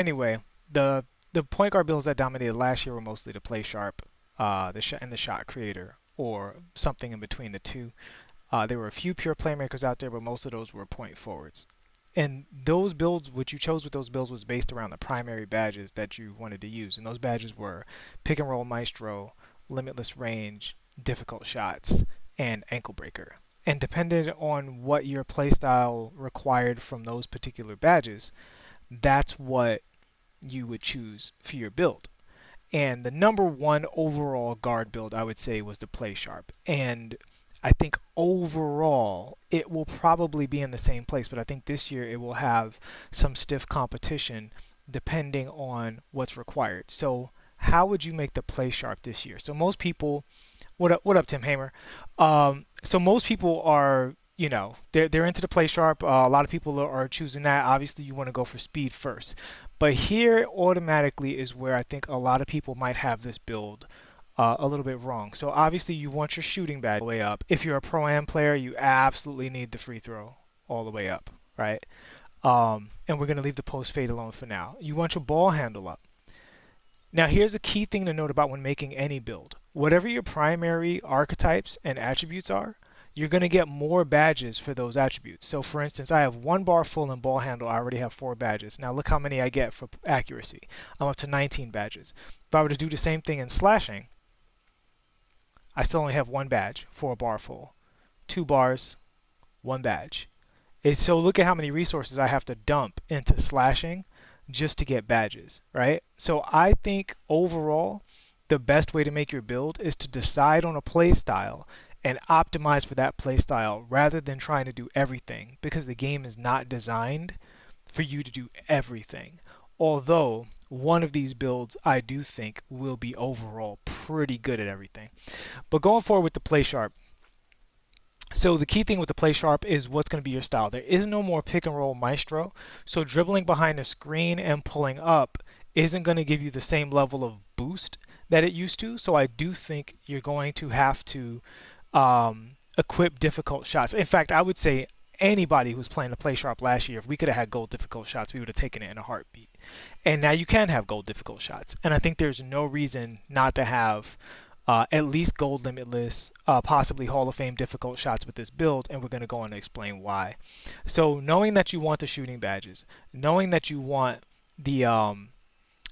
Anyway, the point guard builds that dominated last year were mostly the play sharp, and the shot creator, or something in between the two. There were a few pure playmakers out there, but most of those were point forwards. And those builds, what you chose with those builds, was based around the primary badges that you wanted to use. And those badges were pick and roll maestro, limitless range, difficult shots, and ankle breaker. And depending on what your playstyle required from those particular badges, that's what you would choose for your build. And the number one overall guard build, I would say, was the play sharp. And I think overall it will probably be in the same place, but I think this year it will have some stiff competition depending on what's required. So, how would you make the play sharp this year? So, most people, what up, Tim Hamer? So most people are, they're into the play sharp. A lot of people are choosing that. Obviously, you want to go for speed first, but here automatically is where I think a lot of people might have this build a little bit wrong. So obviously, you want your shooting badge all the way up. If you're a pro-am player, you absolutely need the free throw all the way up, right? And we're going to leave the post fade alone for now. You want your ball handle up. Now, here's a key thing to note about when making any build. Whatever your primary archetypes and attributes are, you're going to get more badges for those attributes. So, for instance, I have one bar full in ball handle. I already have 4 badges. Now, look how many I get for accuracy. I'm up to 19 badges. If I were to do the same thing in slashing, I still only have 1 badge for a bar full. 2 bars, 1 badge. So look at how many resources I have to dump into slashing just to get badges, right? So I think overall, the best way to make your build is to decide on a play style and optimize for that play style rather than trying to do everything, because the game is not designed for you to do everything. Although one of these builds I do think will be overall pretty good at everything. But going forward with the play sharp, so the key thing with the play sharp is what's going to be your style. There is no more pick and roll maestro. So dribbling behind the screen and pulling up isn't going to give you the same level of boost that it used to. So I do think you're going to have to equip difficult shots. In fact, I would say anybody who was playing the play sharp last year, if we could have had gold difficult shots, we would have taken it in a heartbeat. And now you can have gold difficult shots. And I think there's no reason not to have at least gold limitless, possibly Hall of Fame difficult shots with this build, and we're going to go on to explain why. So knowing that you want the shooting badges, knowing that you want the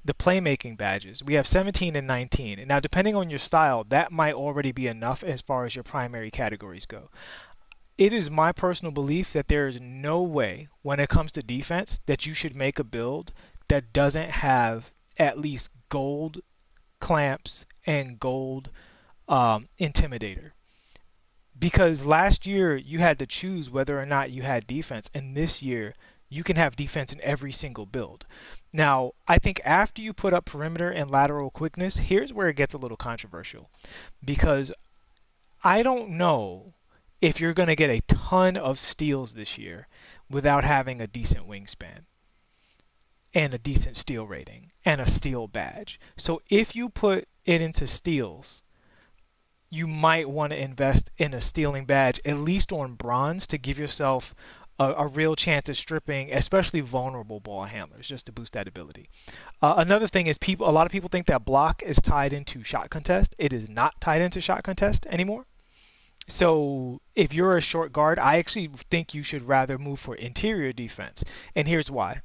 playmaking badges, we have 17 and 19. And now depending on your style, that might already be enough as far as your primary categories go. It is my personal belief that there is no way when it comes to defense that you should make a build that doesn't have at least gold clamps and gold intimidator, because last year you had to choose whether or not you had defense, and this year you can have defense in every single build. Now, I think after you put up perimeter and lateral quickness, here's where it gets a little controversial, because I don't know if you're going to get a ton of steals this year without having a decent wingspan and a decent steal rating and a steal badge. So if you put it into steals, you might want to invest in a stealing badge, at least on bronze, to give yourself a real chance at stripping, especially vulnerable ball handlers, just to boost that ability. Another thing is a lot of people think that block is tied into shot contest. It is not tied into shot contest anymore. So if you're a short guard, I actually think you should rather move for interior defense. And here's why.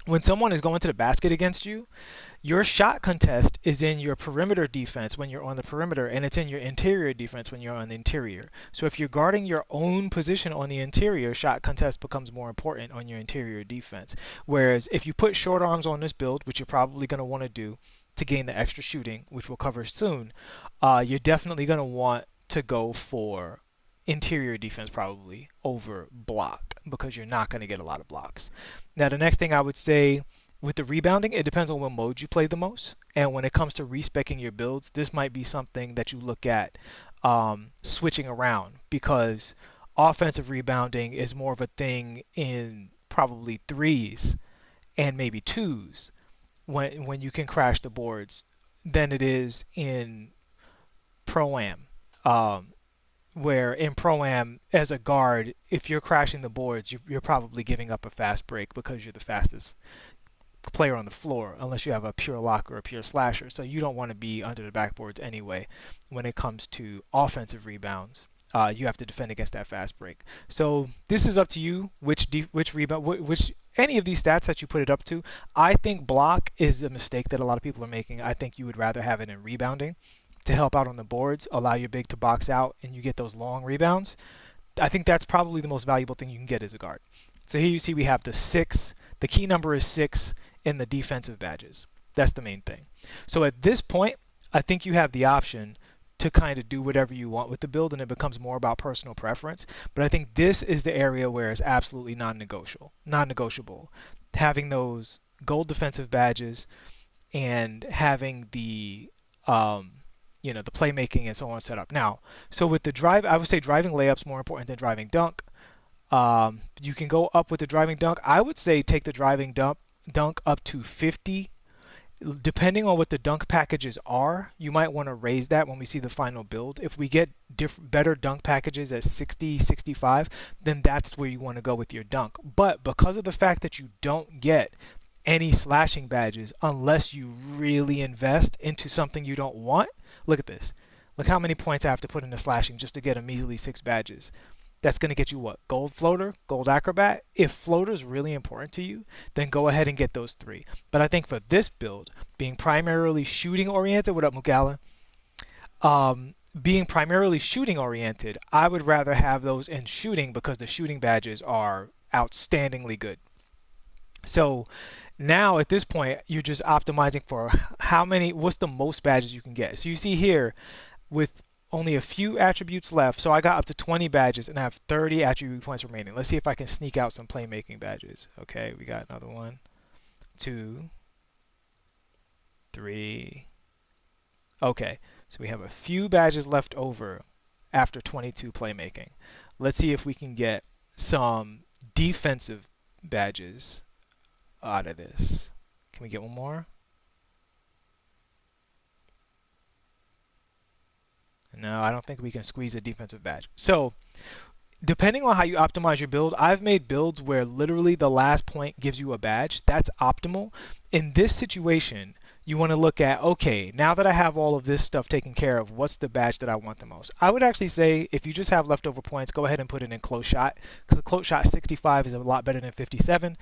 When someone is going to the basket against you, your shot contest is in your perimeter defense when you're on the perimeter, and it's in your interior defense when you're on the interior. So if you're guarding your own position on the interior, shot contest becomes more important on your interior defense. Whereas if you put short arms on this build, which you're probably going to want to do to gain the extra shooting, which we'll cover soon, you're definitely going to want to go for interior defense probably over block, because you're not going to get a lot of blocks. Now, the next thing I would say with the rebounding, it depends on what mode you play the most. And when it comes to respecing your builds, this might be something that you look at switching around, because offensive rebounding is more of a thing in probably threes and maybe twos when you can crash the boards than it is in pro-am. Where in pro-am, as a guard, if you're crashing the boards, you're probably giving up a fast break because you're the fastest player on the floor unless you have a pure locker or a pure slasher. So you don't want to be under the backboards anyway when it comes to offensive rebounds. You have to defend against that fast break. So this is up to you which rebound which any of these stats that you put it up to. I think block is a mistake that a lot of people are making. I think you would rather have it in rebounding to help out on the boards, allow your big to box out, and you get those long rebounds. I think that's probably the most valuable thing you can get as a guard. So here you see we have the 6. The key number is 6 in the defensive badges. That's the main thing. So at this point, I think you have the option to kind of do whatever you want with the build, and it becomes more about personal preference. But I think this is the area where it's absolutely non-negotiable. Having those gold defensive badges and having the the playmaking and so on set up. Now, so with the drive, I would say driving layups more important than driving dunk. You can go up with the driving dunk. I would say take the driving dunk up to 50. Depending on what the dunk packages are, you might want to raise that when we see the final build. If we get better dunk packages at 60, 65, then that's where you want to go with your dunk. But because of the fact that you don't get any slashing badges unless you really invest into something you don't want, look at this. Look how many points I have to put into slashing just to get a measly 6 badges. That's going to get you what? Gold floater, gold acrobat. If floater is really important to you, then go ahead and get those 3. But I think for this build, being primarily shooting oriented, what up, Mugala? Being primarily shooting oriented, I would rather have those in shooting because the shooting badges are outstandingly good. So now at this point, you're just optimizing for what's the most badges you can get. So you see here with only a few attributes left. So I got up to 20 badges and I have 30 attribute points remaining. Let's see if I can sneak out some playmaking badges. Okay, we got another 1, 2, 3. Okay, so we have a few badges left over after 22 playmaking. Let's see if we can get some defensive badges out of this. Can we get one more? No, I don't think we can squeeze a defensive badge. So, depending on how you optimize your build, I've made builds where literally the last point gives you a badge. That's optimal. In this situation, you want to look at, okay, now that I have all of this stuff taken care of, what's the badge that I want the most? I would actually say if you just have leftover points, go ahead and put it in close shot, because a close shot 65 is a lot better than 57.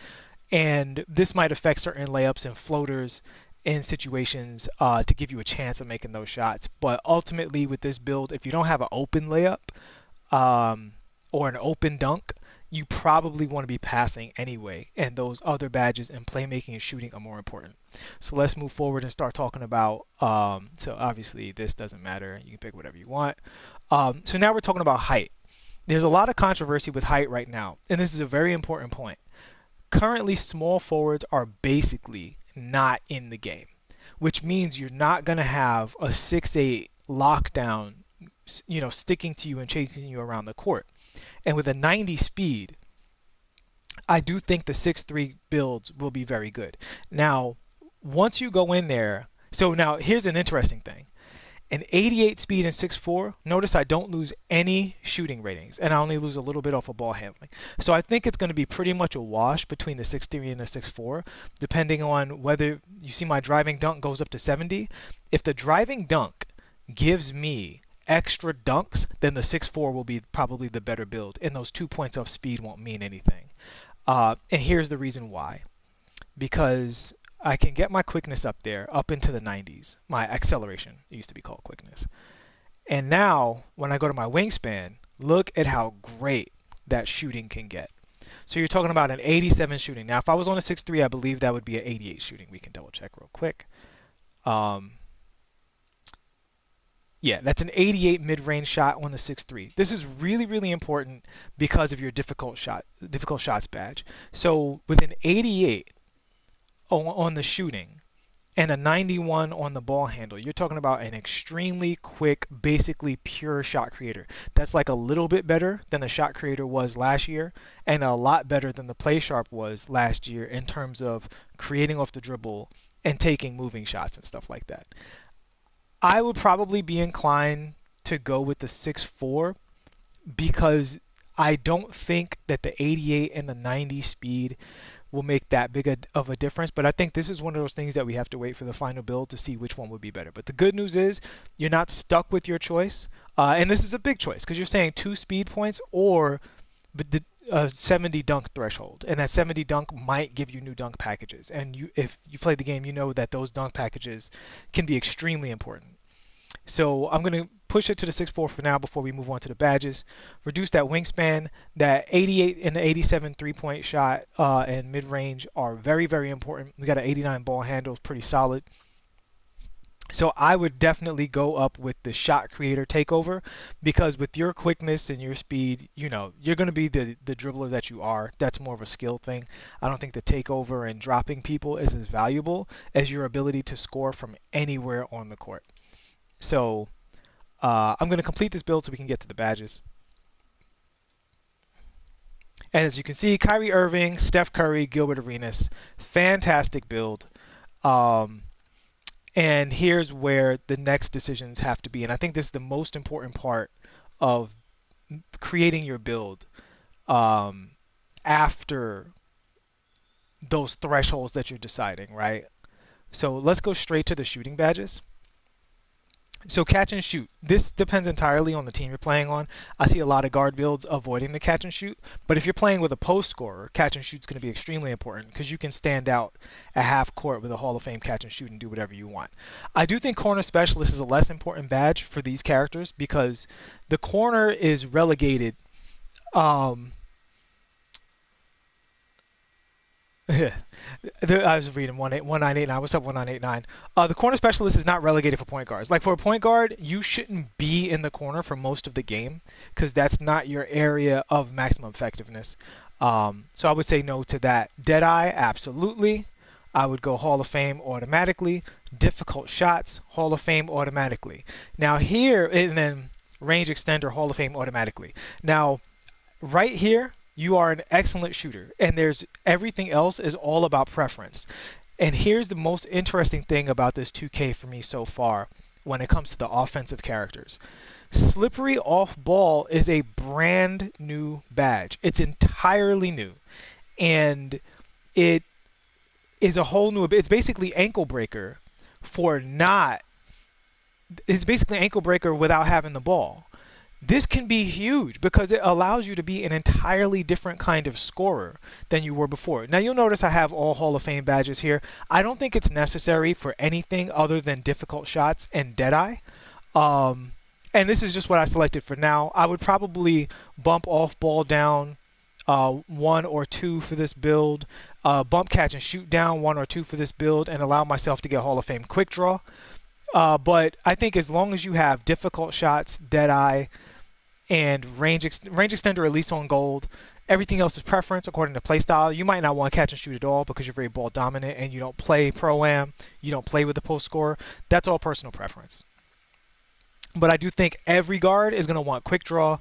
And this might affect certain layups and floaters in situations to give you a chance of making those shots. But ultimately with this build, if you don't have an open layup or an open dunk, you probably want to be passing anyway. And those other badges and playmaking and shooting are more important. So let's move forward and start talking about, so obviously this doesn't matter. You can pick whatever you want. So now we're talking about height. There's a lot of controversy with height right now. And this is a very important point. Currently, small forwards are basically not in the game, which means you're not going to have a 6'8" lockdown, sticking to you and chasing you around the court. And with a 90 speed, I do think the 6'3" builds will be very good. Now, once you go in there, so now here's an interesting thing. An 88 speed and 6'4", notice I don't lose any shooting ratings, and I only lose a little bit off of ball handling. So I think it's going to be pretty much a wash between the 6'3" and the 6'4", depending on whether you see my driving dunk goes up to 70. If the driving dunk gives me extra dunks, then the 6'4" will be probably the better build, and those 2 points off speed won't mean anything. And here's the reason why. Because I can get my quickness up there, up into the 90s. My acceleration, it used to be called quickness. And now, when I go to my wingspan, look at how great that shooting can get. So you're talking about an 87 shooting. Now, if I was on a 6'3", I believe that would be an 88 shooting. We can double check real quick. Yeah, that's an 88 mid-range shot on the 6'3". This is really, really important because of your difficult shots badge. So with an 88 on the shooting and a 91 on the ball handle, you're talking about an extremely quick, basically pure shot creator. That's like a little bit better than the shot creator was last year, and a lot better than the play sharp was last year in terms of creating off the dribble and taking moving shots and stuff like that. I would probably be inclined to go with the 6'4", because I don't think that the 88 and the 90 speed will make that big of a difference. But I think this is one of those things that we have to wait for the final build to see which one would be better. But the good news is you're not stuck with your choice. And this is a big choice because you're saying 2 speed points or the 70 dunk threshold, and that 70 dunk might give you new dunk packages. And if you play the game, you know that those dunk packages can be extremely important. So I'm going to push it to the 6'4" for now before we move on to the badges. Reduce that wingspan. That 88 and the 87 three-point shot and mid-range are very, very important. We got an 89 ball handle, pretty solid. So I would definitely go up with the shot creator takeover because with your quickness and your speed, you know, you're going to be the dribbler that you are. That's more of a skill thing. I don't think the takeover and dropping people is as valuable as your ability to score from anywhere on the court. So I'm going to complete this build so we can get to the badges. And as you can see, Kyrie Irving, Steph Curry, Gilbert Arenas, fantastic build. And here's where the next decisions have to be. And I think this is the most important part of creating your build after those thresholds that you're deciding, right? So let's go straight to the shooting badges. So catch and shoot. This depends entirely on the team you're playing on. I see a lot of guard builds avoiding the catch and shoot, but if you're playing with a post scorer, catch and shoot is going to be extremely important because you can stand out at half court with a Hall of Fame catch and shoot and do whatever you want. I do think corner specialist is a less important badge for these characters because the corner is relegated. I was reading 1989. What's up, 1989? The corner specialist is not relegated for point guards. Like for a point guard, you shouldn't be in the corner for most of the game because that's not your area of maximum effectiveness. So I would say no to that. Deadeye, absolutely. I would go Hall of Fame automatically. Difficult shots, Hall of Fame automatically. Now here, and then range extender, Hall of Fame automatically. Now, right here, you are an excellent shooter, and there's everything else is all about preference. And here's the most interesting thing about this 2K for me so far when it comes to the offensive characters. Slippery off ball is a brand new badge. It's entirely new, and it is a whole new. It's basically ankle breaker for not. It's basically ankle breaker without having the ball. This can be huge because it allows you to be an entirely different kind of scorer than you were before. Now you'll notice I have all Hall of Fame badges here. I don't think it's necessary for anything other than difficult shots and Deadeye. And this is just what I selected for now. I would probably bump off ball down 1 or 2 for this build, bump catch and shoot down 1 or 2 for this build, and allow myself to get Hall of Fame quick draw. But I think as long as you have difficult shots, Deadeye, and range extender at least on gold, everything else is preference according to playstyle. You might not want to catch and shoot at all because you're very ball dominant and you don't play pro-am, you don't play with the post scorer. That's all personal preference. But I do think every guard is going to want quick draw,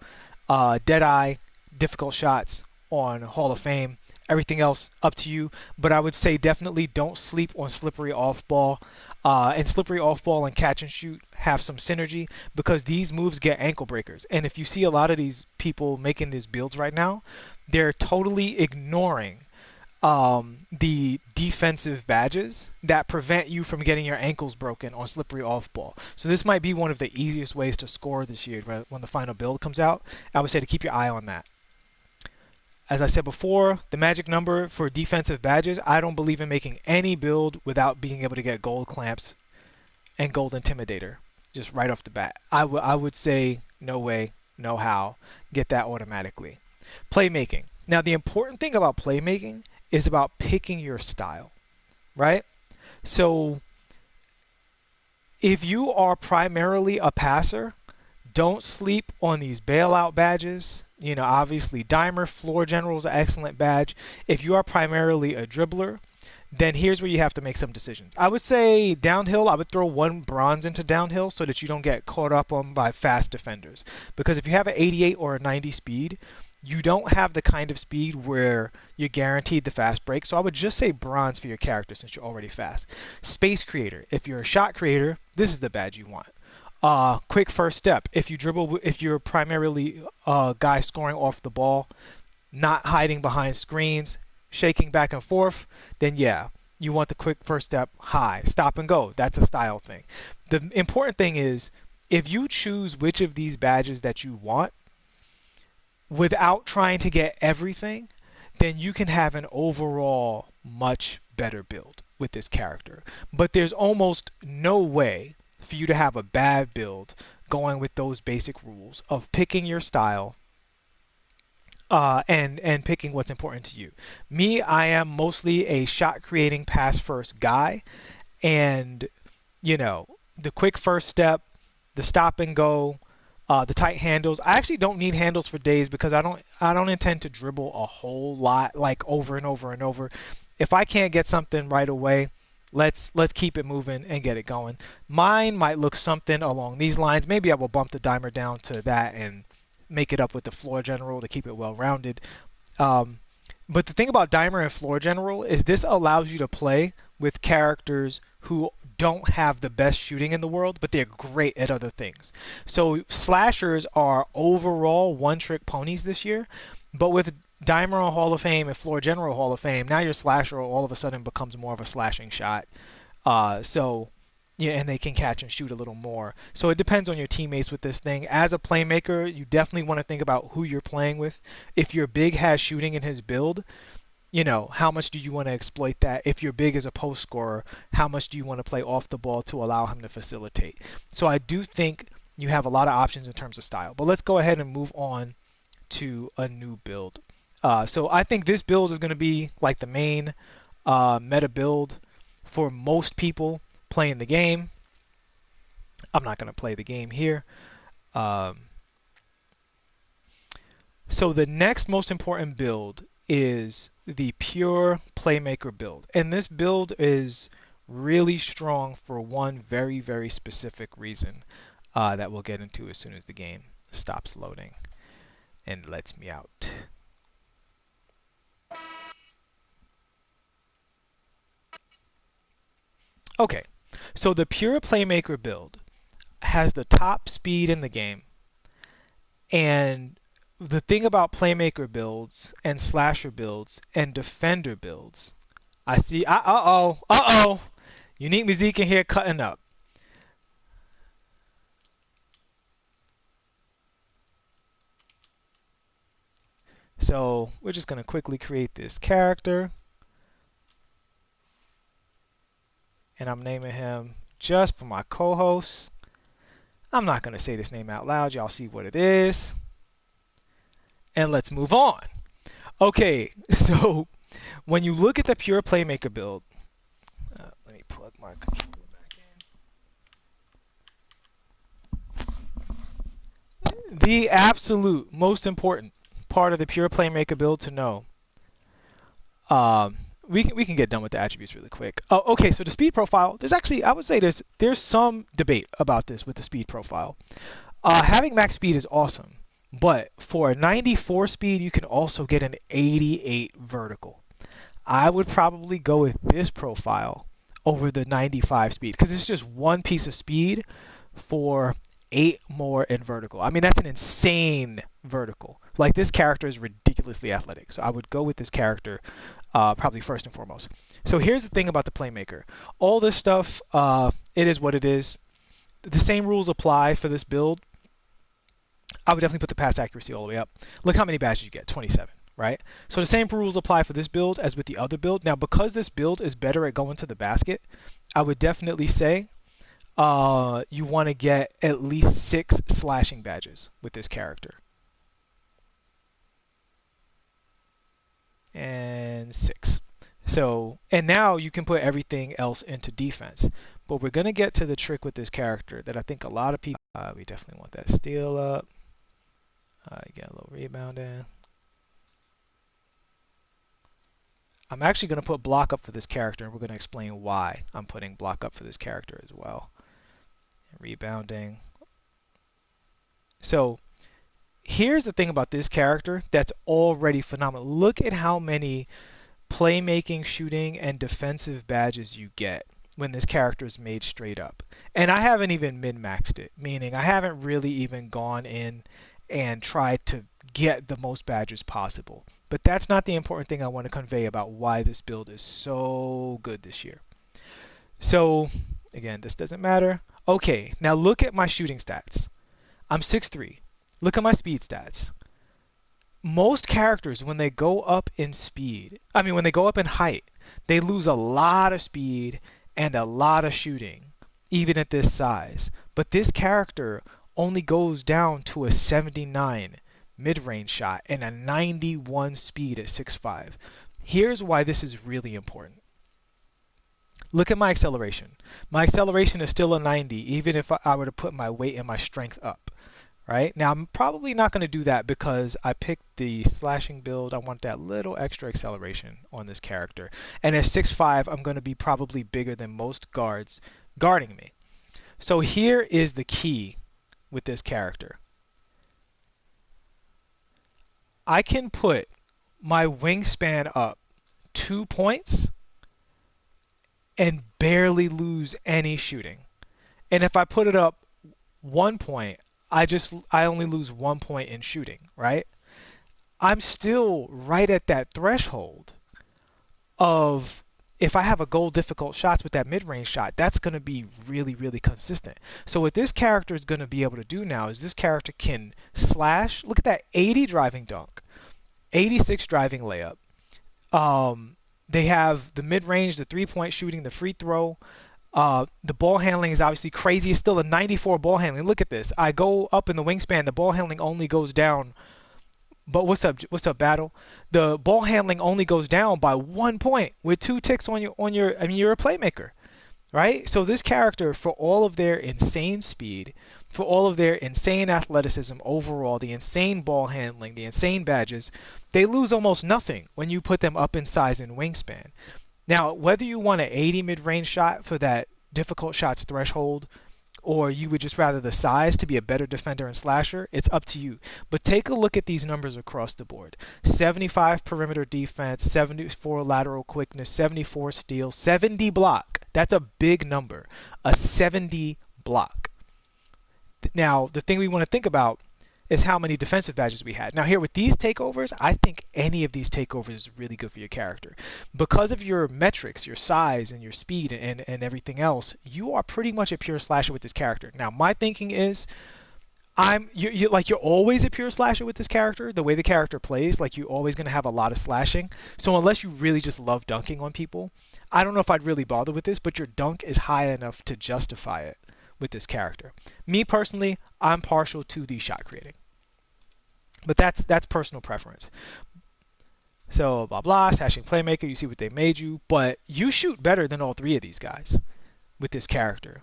Deadeye, difficult shots on Hall of Fame. Everything else up to you, but I would say definitely don't sleep on slippery off ball. And slippery off ball and catch and shoot have some synergy because these moves get ankle breakers. And if you see a lot of these people making these builds right now, they're totally ignoring the defensive badges that prevent you from getting your ankles broken on slippery off ball. So this might be one of the easiest ways to score this year when the final build comes out. I would say to keep your eye on that. As I said before, the magic number for defensive badges, I don't believe in making any build without being able to get gold clamps and gold intimidator just right off the bat. I would say no way, no how, get that automatically. Playmaking. Now the important thing about playmaking is about picking your style, right? So if you are primarily a passer, don't sleep on these bailout badges. You know, obviously, Dimer, Floor General is an excellent badge. If you are primarily a dribbler, then here's where you have to make some decisions. I would say downhill, I would throw 1 bronze into downhill so that you don't get caught up on by fast defenders. Because if you have an 88 or a 90 speed, you don't have the kind of speed where you're guaranteed the fast break. So I would just say bronze for your character since you're already fast. Space creator. If you're a shot creator, this is the badge you want. Quick first step. If you're primarily a guy scoring off the ball, not hiding behind screens, shaking back and forth, then yeah, you want the quick first step high. Stop and go. That's a style thing. The important thing is if you choose which of these badges that you want without trying to get everything, then you can have an overall much better build with this character. But there's almost no way for you to have a bad build going with those basic rules of picking your style and picking what's important to you. Me, I am mostly a shot creating pass first guy, and you know the quick first step, the stop and go, the tight handles. I actually don't need handles for days because I don't intend to dribble a whole lot like over and over and over. If I can't get something right away, let's keep it moving and get it going. Mine might look something along these lines. Maybe I will bump the dimer down to that and make it up with the floor general to keep it well rounded. Um, but the thing about dimer and floor general is this allows you to play with characters who don't have the best shooting in the world, but they're great at other things. So slashers are overall one-trick ponies this year, but with Dimer Hall of Fame and Floor General Hall of Fame, now your slasher all of a sudden becomes more of a slashing shot. So yeah, and they can catch and shoot a little more. So it depends on your teammates with this thing. As a playmaker, you definitely want to think about who you're playing with. If your big has shooting in his build, how much do you want to exploit that? If your big is a post scorer, how much do you want to play off the ball to allow him to facilitate? So I do think you have a lot of options in terms of style. But let's go ahead and move on to a new build. So I think this build is going to be like the main meta build for most people playing the game. I'm not going to play the game here. So the next most important build is the pure Playmaker build. And this build is really strong for one very, very specific reason that we'll get into as soon as the game stops loading and lets me out. Okay, so the pure Playmaker build has the top speed in the game, and the thing about Playmaker builds and slasher builds and defender builds, I see, unique music in here cutting up. So we're just going to quickly create this character, and I'm naming him just for my co-host. I'm not going to say this name out loud. Y'all see what it is. And let's move on. Okay, so when you look at the pure Playmaker build, let me plug my controller back in. The absolute most important part of the pure Playmaker build to know. We can get done with the attributes really quick. Oh, okay, so the speed profile. There's actually, I would say there's some debate about this with the speed profile. Having max speed is awesome, but for a 94 speed, you can also get an 88 vertical. I would probably go with this profile over the 95 speed because it's just one piece of speed for 8 more in vertical. I mean, that's an insane vertical. Like, this character is ridiculously athletic, so I would go with this character probably first and foremost. So here's the thing about the Playmaker. All this stuff, it is what it is. The same rules apply for this build. I would definitely put the pass accuracy all the way up. Look how many badges you get, 27, right? So the same rules apply for this build as with the other build. Now, because this build is better at going to the basket, I would definitely say you want to get at least 6 slashing badges with this character. And 6. So, and now you can put everything else into defense. But we're going to get to the trick with this character that I think a lot of people, we definitely want that steal up. Get a little rebound in. I'm actually going to put block up for this character, and we're going to explain why I'm putting block up for this character as well. Rebounding. So here's the thing about this character that's already phenomenal. Look at how many playmaking, shooting, and defensive badges you get when this character is made straight up. And I haven't even min-maxed it, meaning I haven't really even gone in and tried to get the most badges possible. But that's not the important thing I want to convey about why this build is so good this year. So, again, this doesn't matter. Okay, now look at my shooting stats. I'm 6'3". Look at my speed stats. Most characters, when they go up in speed, when they go up in height, they lose a lot of speed and a lot of shooting, even at this size. But this character only goes down to a 79 mid-range shot and a 91 speed at 6'5". Here's why this is really important. Look at my acceleration. My acceleration is still a 90, even if I were to put my weight and my strength up. Right? Now, I'm probably not going to do that because I picked the slashing build. I want that little extra acceleration on this character. And at 6'5", I'm going to be probably bigger than most guards guarding me. So here is the key with this character. I can put my wingspan up 2 points and barely lose any shooting. And if I put it up 1 point, I only lose 1 point in shooting, right? I'm still right at that threshold of, if I have a goal difficult shots with that mid-range shot, that's going to be really, really consistent. So what this character is going to be able to do now is this character can slash. Look at that 80 driving dunk, 86 driving layup. They have the mid-range, the three-point shooting, the free throw. The ball handling is obviously crazy. It's still a 94 ball handling. Look at this. I go up in the wingspan. The ball handling only goes down. But what's up, Battle? The ball handling only goes down by 1 point with 2 ticks on your. You're a playmaker, right? So this character, for all of their insane speed, for all of their insane athleticism overall, the insane ball handling, the insane badges, they lose almost nothing when you put them up in size and wingspan. Now, whether you want an 80 mid-range shot for that difficult shots threshold, or you would just rather the size to be a better defender and slasher, it's up to you. But take a look at these numbers across the board. 75 perimeter defense, 74 lateral quickness, 74 steal, 70 block. That's a big number. A 70 block. Now, the thing we want to think about is how many defensive badges we had. Now here with these takeovers, I think any of these takeovers is really good for your character. Because of your metrics, your size and your speed and everything else, you are pretty much a pure slasher with this character. Now my thinking is, you're always a pure slasher with this character. The way the character plays, like you're always going to have a lot of slashing. So unless you really just love dunking on people, I don't know if I'd really bother with this, but your dunk is high enough to justify it with this character. Me personally, I'm partial to the shot creating. But that's personal preference. So blah blah, slashing playmaker, you see what they made you, but you shoot better than all three of these guys with this character.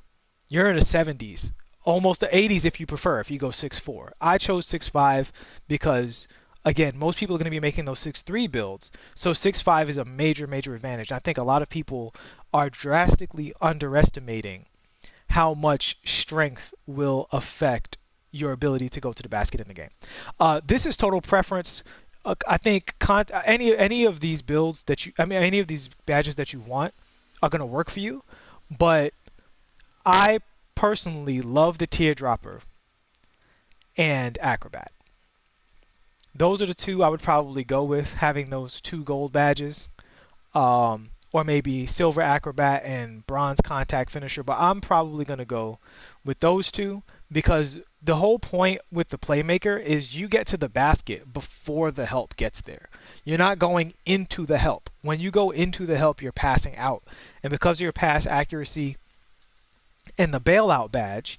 You're in the 70s, almost the 80s if you prefer, if you go 6'4". I chose 6'5" because, again, most people are going to be making those 6'3" builds, so 6'5" is a major advantage. I think a lot of people are drastically underestimating how much strength will affect your ability to go to the basket in the game. This is total preference. I think any of these builds that any of these badges that you want are going to work for you, but I personally love the Teardropper and Acrobat. Those are the two I would probably go with, having those 2 gold badges. Or maybe Silver Acrobat and Bronze Contact Finisher, but I'm probably going to go with those 2 because the whole point with the Playmaker is you get to the basket before the help gets there. You're not going into the help. When you go into the help, you're passing out. And because of your pass accuracy and the bailout badge,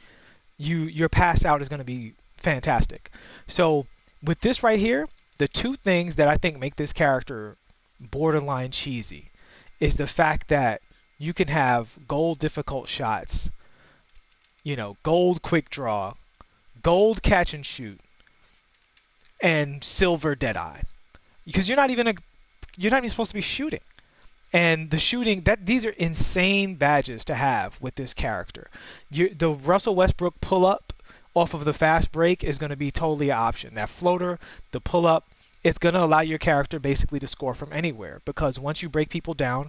your pass out is going to be fantastic. So with this right here, the 2 things that I think make this character borderline cheesy is the fact that you can have gold difficult shots, gold quick draw, gold catch and shoot, and silver deadeye. Because you're not even supposed to be shooting. And the shooting, these are insane badges to have with this character. The Russell Westbrook pull-up off of the fast break is going to be totally an option. That floater, the pull-up, it's going to allow your character basically to score from anywhere, because once you break people down,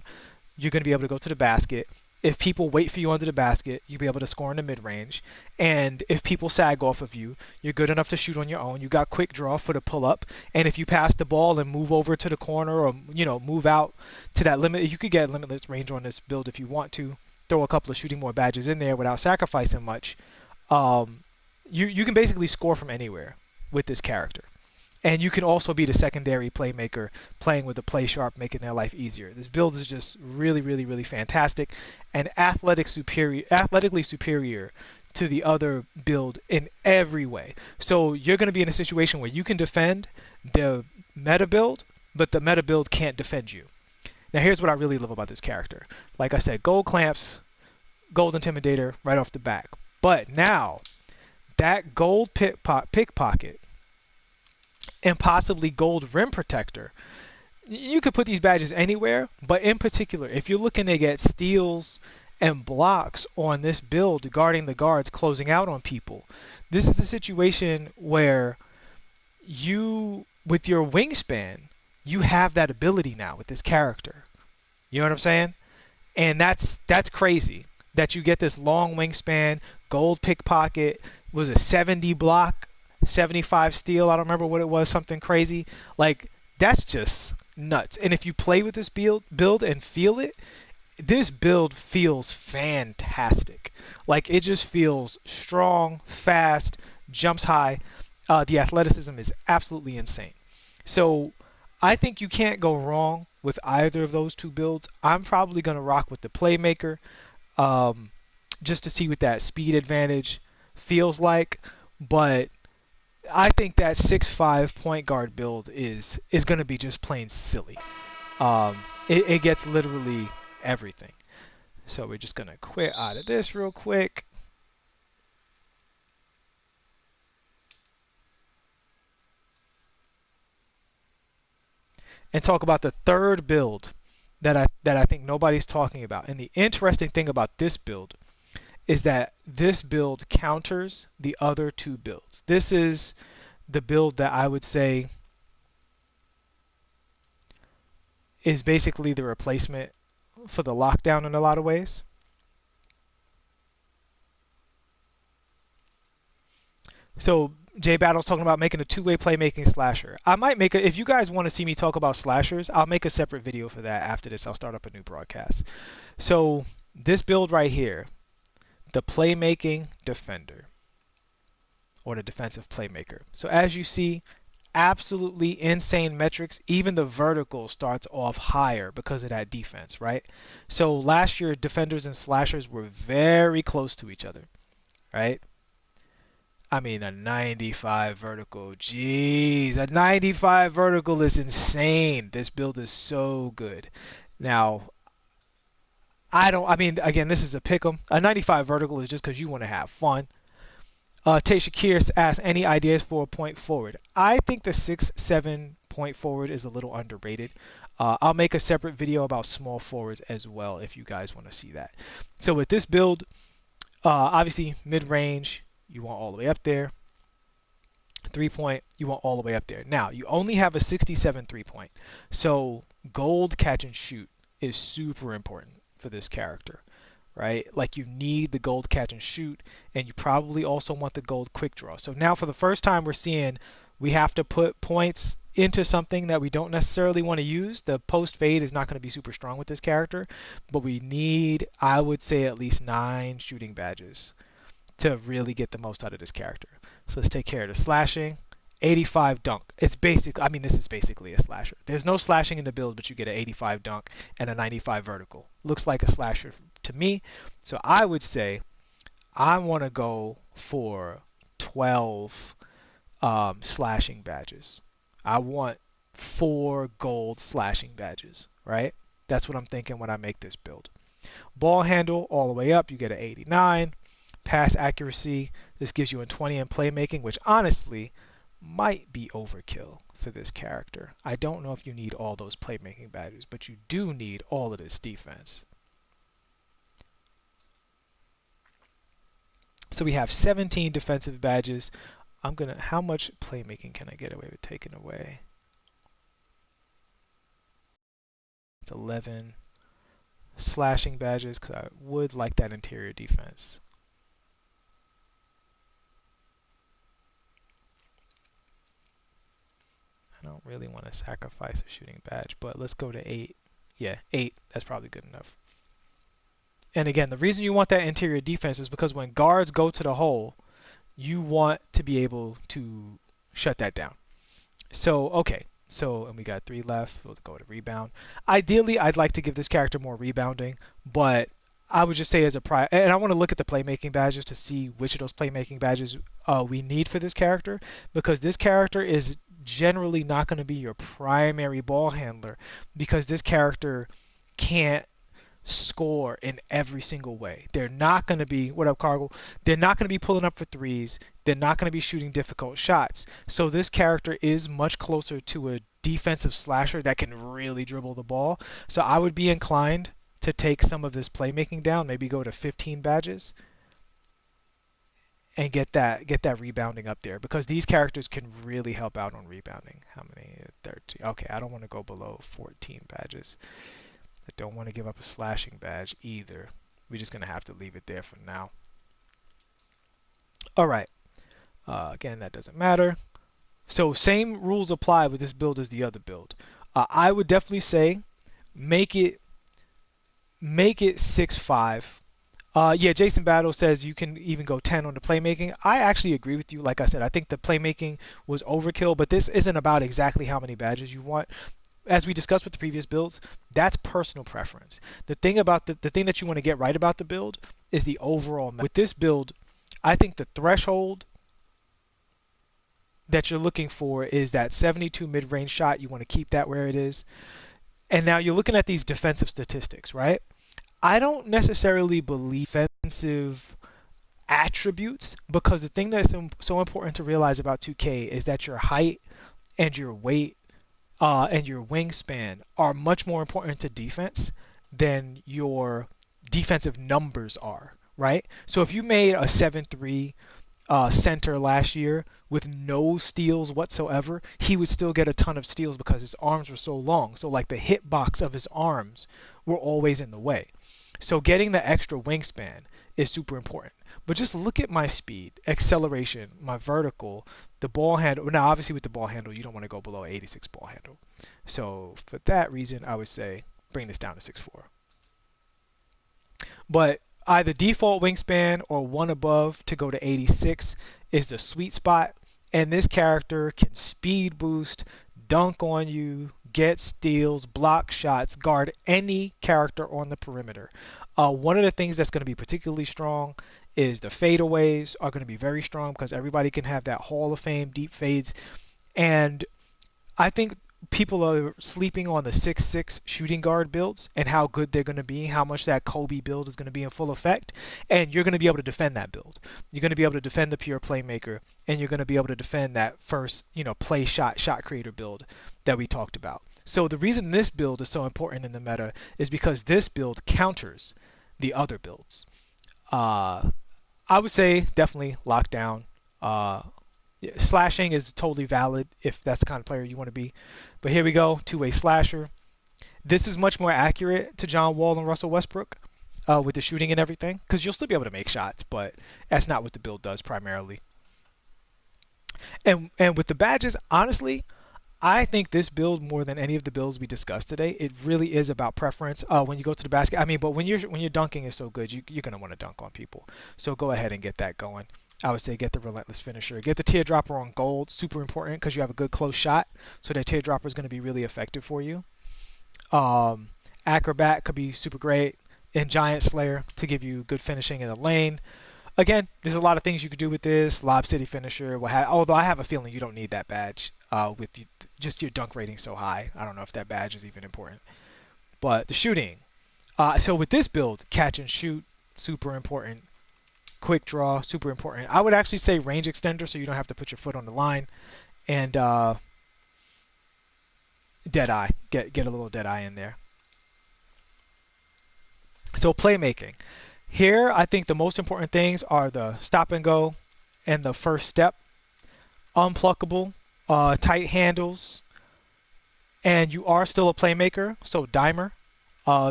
you're going to be able to go to the basket. If people wait for you under the basket, you'll be able to score in the mid range. And if people sag off of you, you're good enough to shoot on your own. You got quick draw for the pull up. And if you pass the ball and move over to the corner or move out to that limit, you could get limitless range on this build if you want to. Throw a couple of shooting more badges in there without sacrificing much. You can basically score from anywhere with this character. And you can also be the secondary playmaker, playing with the play sharp, making their life easier. This build is just really, really, really fantastic, and athletically superior to the other build in every way. So you're going to be in a situation where you can defend the meta build, but the meta build can't defend you. Now here's what I really love about this character. Like I said, gold clamps, gold intimidator right off the back. But now that gold pickpocket and possibly gold rim protector. You could put these badges anywhere, but in particular, if you're looking to get steals and blocks on this build guarding the guards, closing out on people, this is a situation where you, with your wingspan, you have that ability now with this character. You know what I'm saying? And that's crazy that you get this long wingspan, gold pickpocket, was a 70 block, 75 steal, I don't remember what it was, something crazy. Like, that's just nuts. And if you play with this build and feel it, this build feels fantastic. Like, it just feels strong, fast, jumps high. The athleticism is absolutely insane. So I think you can't go wrong with either of those two builds. I'm probably going to rock with the Playmaker just to see what that speed advantage feels like. But I think that 6'5" point guard build is going to be just plain silly. It gets literally everything. So we're just going to quit out of this real quick. And talk about the third build that I think nobody's talking about. And the interesting thing about this build is that this build counters the other two builds. This is the build that I would say is basically the replacement for the lockdown in a lot of ways. So J Battle's talking about making a two-way playmaking slasher. I might make if you guys want to see me talk about slashers, I'll make a separate video for that after this. I'll start up a new broadcast. So this build right here, the playmaking defender, or the defensive playmaker. So as you see, absolutely insane metrics. Even the vertical starts off higher because of that defense, right? So last year, defenders and slashers were very close to each other, right? I mean, a 95 vertical. Jeez, a 95 vertical is insane. This build is so good. Now, I mean, again, this is a pick'em. A 95 vertical is just because you want to have fun. Tay Shakir asks, any ideas for a point forward? I think the 6'7" point forward is a little underrated. I'll make a separate video about small forwards as well if you guys want to see that. So with this build, obviously mid-range, you want all the way up there. 3-point, you want all the way up there. Now, you only have a 67 3-point. So gold catch and shoot is super important for this character, right? Like, you need the gold catch and shoot, and you probably also want the gold quick draw. So now for the first time we're seeing we have to put points into something that we don't necessarily want to use. The post fade is not going to be super strong with this character, but we need, I would say, at least 9 shooting badges to really get the most out of this character. So let's take care of the slashing. 85 dunk. It's basic. I mean, this is basically a slasher. There's no slashing in the build, but you get an 85 dunk and a 95 vertical. Looks like a slasher to me. So I would say I want to go for 12 slashing badges. I want 4 gold slashing badges, right? That's what I'm thinking when I make this build. Ball handle all the way up, you get an 89. Pass accuracy, this gives you a 20 in playmaking, which honestly might be overkill for this character. I don't know if you need all those playmaking badges, but you do need all of this defense. So we have 17 defensive badges. How much playmaking can I get away with taking away? It's 11. slashing badges because I would like that interior defense. I don't really want to sacrifice a shooting badge, but let's go to 8. Yeah, 8. That's probably good enough. And again, the reason you want that interior defense is because when guards go to the hole, you want to be able to shut that down. So, okay. So, and we got 3 left. We'll go to rebound. Ideally, I'd like to give this character more rebounding, but I would just say as a and I want to look at the playmaking badges to see which of those playmaking badges we need for this character, because this character is generally not going to be your primary ball handler, because this character can't score in every single way. They're not going to be, what up, Cargill? They're not going to be pulling up for threes. They're not going to be shooting difficult shots. So this character is much closer to a defensive slasher that can really dribble the ball. So I would be inclined to take some of this playmaking down, maybe go to 15 badges and get that rebounding up there, because these characters can really help out on rebounding. How many? 13. Okay, I don't want to go below 14 badges. I don't want to give up a slashing badge either. We're just going to have to leave it there for now. All right. Again, that doesn't matter. So same rules apply with this build as the other build. I would definitely say make it 6-5. Yeah, Jason Battle says you can even go 10 on the playmaking. I actually agree with you. Like I said, I think the playmaking was overkill, but this isn't about exactly how many badges you want. As we discussed with the previous builds, that's personal preference. The thing about the thing that you want to get right about the build is the overall. With this build, I think the threshold that you're looking for is that 72 mid-range shot. You want to keep that where it is. And now you're looking at these defensive statistics, right? I don't necessarily believe defensive attributes, because the thing that's so important to realize about 2K is that your height and your weight and your wingspan are much more important to defense than your defensive numbers are, right? So if you made a 7'3" center last year with no steals whatsoever, he would still get a ton of steals because his arms were so long. So like the hitbox of his arms were always in the way. So getting the extra wingspan is super important. But just look at my speed, acceleration, my vertical, the ball handle. Now, obviously, with the ball handle, you don't want to go below 86 ball handle. So for that reason, I would say bring this down to 6'4". But either default wingspan or one above to go to 86 is the sweet spot. And this character can speed boost, dunk on you, get steals, block shots, guard any character on the perimeter. One of the things that's going to be particularly strong is the fadeaways are going to be very strong, because everybody can have that Hall of Fame deep fades. And I think people are sleeping on the 6'6" shooting guard builds and how good they're going to be, how much that Kobe build is going to be in full effect. And you're going to be able to defend that build. You're going to be able to defend the pure playmaker, and you're going to be able to defend that first, play shot creator build that we talked about. So the reason this build is so important in the meta is because this build counters the other builds. I would say definitely lock down. Slashing is totally valid if that's the kind of player you want to be. But here we go, two-way slasher. This is much more accurate to John Wall and Russell Westbrook with the shooting and everything, because you'll still be able to make shots, but that's not what the build does primarily. And with the badges, honestly, I think this build, more than any of the builds we discussed today, it really is about preference. When you go to the basket, but when you're dunking is so good, you're gonna want to dunk on people. So go ahead and get that going. I would say get the relentless finisher, get the teardropper on gold, super important because you have a good close shot. So that teardropper is going to be really effective for you. Acrobat could be super great, and Giant Slayer to give you good finishing in the lane. Again, there's a lot of things you could do with this. Lob City finisher, although I have a feeling you don't need that badge with just your dunk rating so high. I don't know if that badge is even important. But the shooting. So with this build, catch and shoot, super important. Quick draw, super important. I would actually say range extender, so you don't have to put your foot on the line. And dead eye. Get a little dead eye in there. So playmaking. Here, I think the most important things are the stop and go and the first step. Unpluckable, tight handles, and you are still a playmaker, so dimer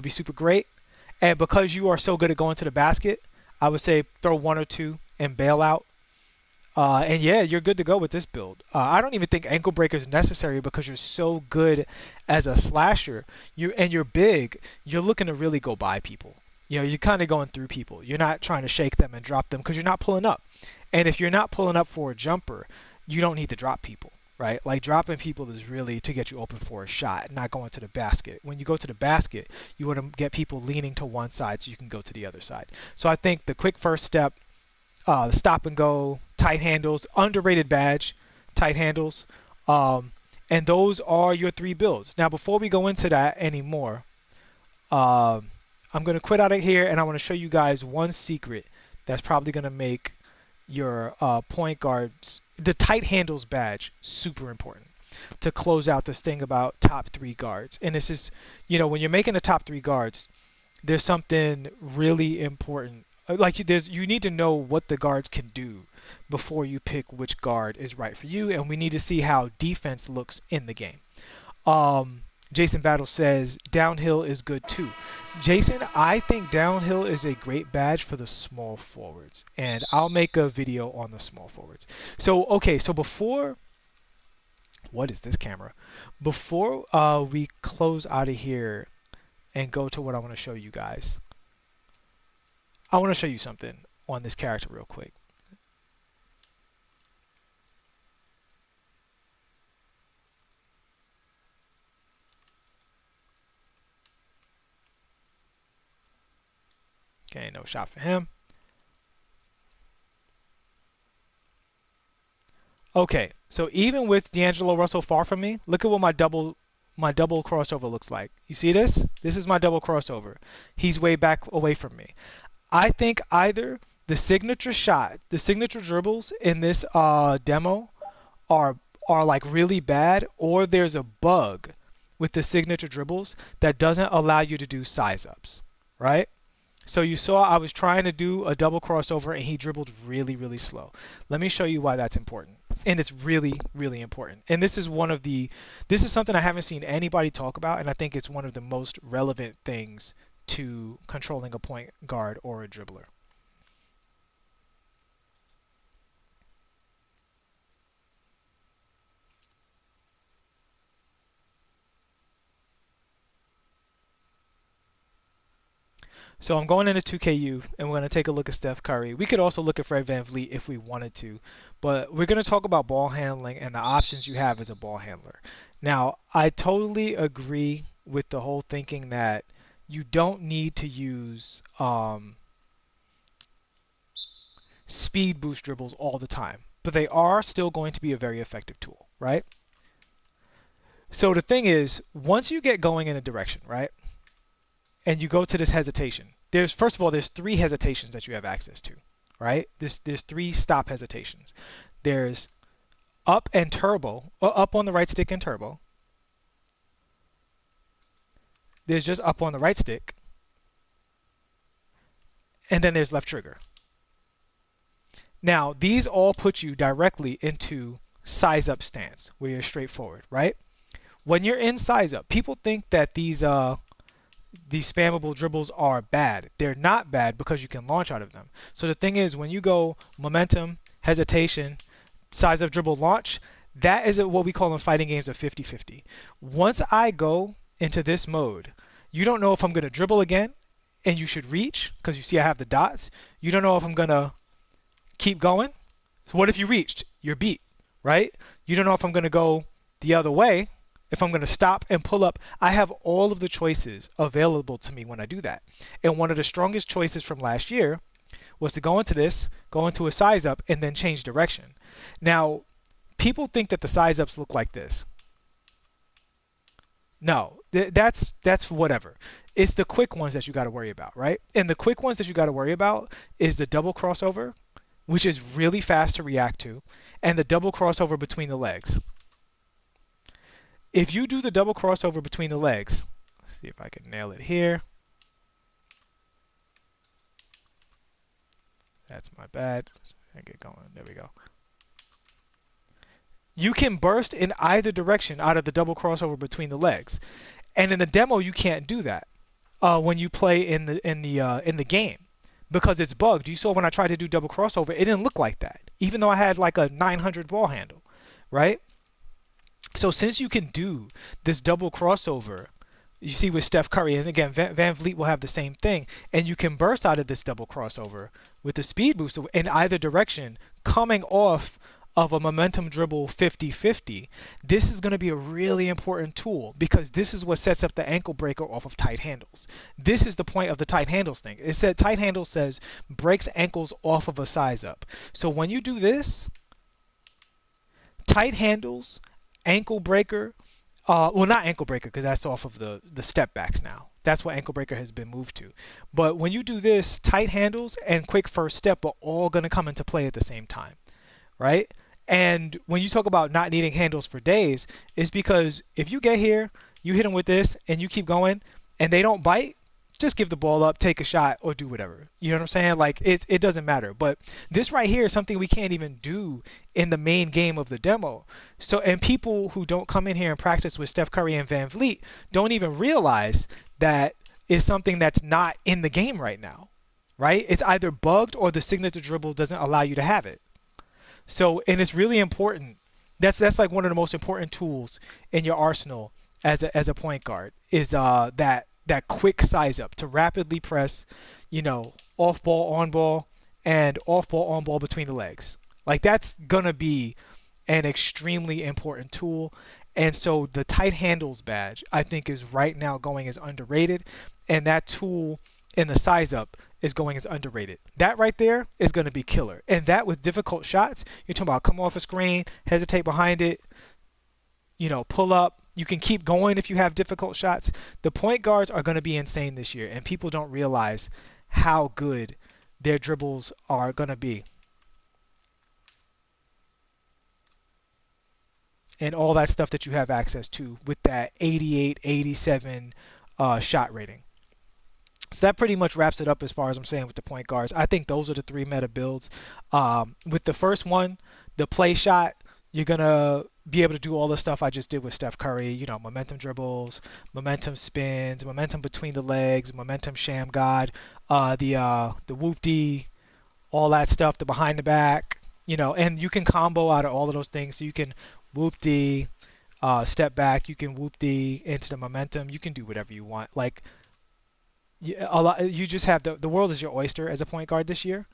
be super great. And because you are so good at going to the basket, I would say throw one or two and bail out. And yeah, you're good to go with this build. I don't even think ankle breaker is necessary because you're so good as a slasher. You're big. You're looking to really go by people. You know, you're kind of going through people. You're not trying to shake them and drop them because you're not pulling up. And if you're not pulling up for a jumper, you don't need to drop people, right? Like dropping people is really to get you open for a shot, not going to the basket. When you go to the basket, you want to get people leaning to one side so you can go to the other side. So I think the quick first step, stop and go, tight handles, underrated badge, tight handles. And those are your three builds. Now, before we go into that anymore, I'm going to quit out of here and I want to show you guys one secret that's probably going to make your point guards, the tight handles badge, super important to close out this thing about top three guards. And this is, you know, when you're making the top three guards, there's something really important. Like you need to know what the guards can do before you pick which guard is right for you, and we need to see how defense looks in the game. Jason Battle says downhill is good too. Jason, I think downhill is a great badge for the small forwards, and I'll make a video on the small forwards. So okay, so before, what is this camera? Before we close out of here and go to what I want to show you guys, I want to show you something on this character real quick. Okay, no shot for him. Okay, so even with D'Angelo Russell far from me, look at what my double crossover looks like. You see this? This is my double crossover. He's way back away from me. I think either the signature shot, the signature dribbles in this demo are like really bad, or there's a bug with the signature dribbles that doesn't allow you to do size ups, right? So you saw I was trying to do a double crossover and he dribbled really, really slow. Let me show you why that's important. And it's really, really important. And this is something I haven't seen anybody talk about, and I think it's one of the most relevant things to controlling a point guard or a dribbler. So I'm going into 2KU and we're going to take a look at Steph Curry. We could also look at Fred VanVleet if we wanted to, but we're going to talk about ball handling and the options you have as a ball handler. Now, I totally agree with the whole thinking that you don't need to use speed boost dribbles all the time, but they are still going to be a very effective tool, right? So the thing is, once you get going in a direction, right, and you go to this hesitation, first of all, there's three hesitations that you have access to, right? There's three stop hesitations. There's up and turbo, or up on the right stick and turbo. There's just up on the right stick. And then there's left trigger. Now, these all put you directly into size up stance, where you're straightforward, right? When you're in size up, people think that these spammable dribbles are bad. They're not bad because you can launch out of them. So the thing is, when you go momentum, hesitation, size up, dribble, launch, that is what we call in fighting games a 50-50. Once I go into this mode, you don't know if I'm going to dribble again, and you should reach, because you see I have the dots. You don't know if I'm going to keep going. So what if you reached? You're beat, right? You don't know if I'm going to go the other way, if I'm going to stop and pull up. I have all of the choices available to me when I do that. And one of the strongest choices from last year was to go into this, go into a size up, and then change direction. Now, people think that the size ups look like this. No, that's whatever. It's the quick ones that you got to worry about, right? And the quick ones that you got to worry about is the double crossover, which is really fast to react to, and the double crossover between the legs. If you do the double crossover between the legs, let's see if I can nail it here. That's my bad. I get going. There we go. You can burst in either direction out of the double crossover between the legs. And in the demo, you can't do that. when you play in the game because it's bugged. You saw when I tried to do double crossover, it didn't look like that, even though I had like a 900 ball handle, right? So since you can do this double crossover, you see with Steph Curry, and again, Van Vliet will have the same thing, and you can burst out of this double crossover with the speed boost in either direction, coming off of a momentum dribble 50-50. This is going to be a really important tool because this is what sets up the ankle breaker off of tight handles. This is the point of the tight handles thing. It said tight handles says breaks ankles off of a size up. So when you do this, tight handles, ankle breaker, well, not ankle breaker because that's off of the step backs now. That's what ankle breaker has been moved to. But when you do this, tight handles and quick first step are all going to come into play at the same time, right? And when you talk about not needing handles for days, it's because if you get here, you hit them with this, and you keep going, and they don't bite, just give the ball up, take a shot, or do whatever. You know what I'm saying? Like, it doesn't matter. But this right here is something we can't even do in the main game of the demo. So, and people who don't come in here and practice with Steph Curry and Van Vliet don't even realize that is something that's not in the game right now, right? It's either bugged or the signature dribble doesn't allow you to have it. So, and it's really important. That's like one of the most important tools in your arsenal as a point guard is that quick size up to rapidly press, off ball, on ball, and off ball, on ball between the legs. Like that's gonna be an extremely important tool. And so the tight handles badge I think is right now going as underrated, and that tool in the size up is going as underrated. That right there is going to be killer. And that with difficult shots, you're talking about come off a screen, hesitate behind it, pull up. You can keep going if you have difficult shots. The point guards are going to be insane this year, and people don't realize how good their dribbles are going to be. And all that stuff that you have access to with that 88, 87 shot rating. So that pretty much wraps it up as far as I'm saying with the point guards. I think those are the three meta builds. With the first one, the play shot, you're going to be able to do all the stuff I just did with Steph Curry, momentum dribbles, momentum spins, momentum between the legs, momentum sham god, the whoop-dee, all that stuff, the behind the back, and you can combo out of all of those things. So you can whoop-dee, step back, you can whoop-dee into the momentum, you can do whatever you want. Like, you just have the world is your oyster as a point guard this year,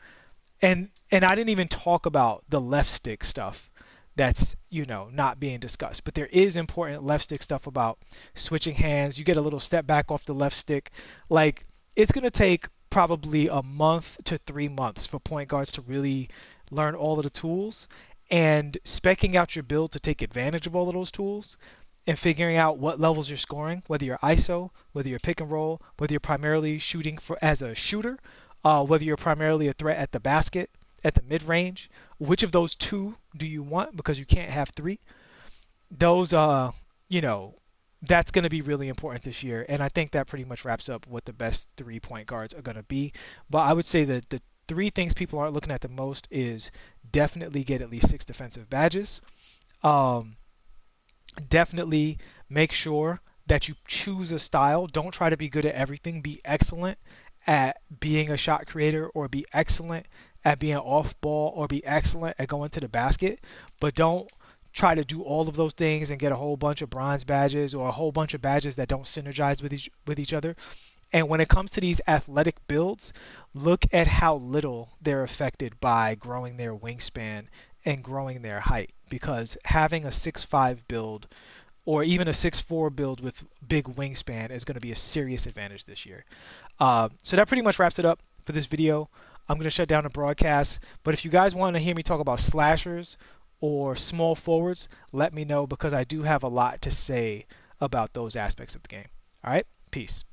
and I didn't even talk about the left stick stuff that's not being discussed, but there is important left stick stuff about switching hands. You get a little step back off the left stick. Like it's gonna take probably a month to 3 months for point guards to really learn all of the tools, and specking out your build to take advantage of all of those tools and figuring out what levels you're scoring, whether you're ISO, whether you're pick and roll, whether you're primarily shooting as a shooter, whether you're primarily a threat at the basket, at the mid-range. Which of those two do you want? Because you can't have three. Those, that's going to be really important this year. And I think that pretty much wraps up what the best 3-point guards are going to be. But I would say that the three things people aren't looking at the most is definitely get at least 6 defensive badges. Definitely make sure that you choose a style. Don't try to be good at everything. Be excellent at being a shot creator, or be excellent at being off ball, or be excellent at going to the basket. But don't try to do all of those things and get a whole bunch of bronze badges or a whole bunch of badges that don't synergize with each other. And when it comes to these athletic builds, look at how little they're affected by growing their wingspan and growing their height, because having a 6'5 build or even a 6'4 build with big wingspan is going to be a serious advantage this year. So that pretty much wraps it up for this video. I'm going to shut down the broadcast, but if you guys want to hear me talk about slashers or small forwards, let me know, because I do have a lot to say about those aspects of the game. All right, peace.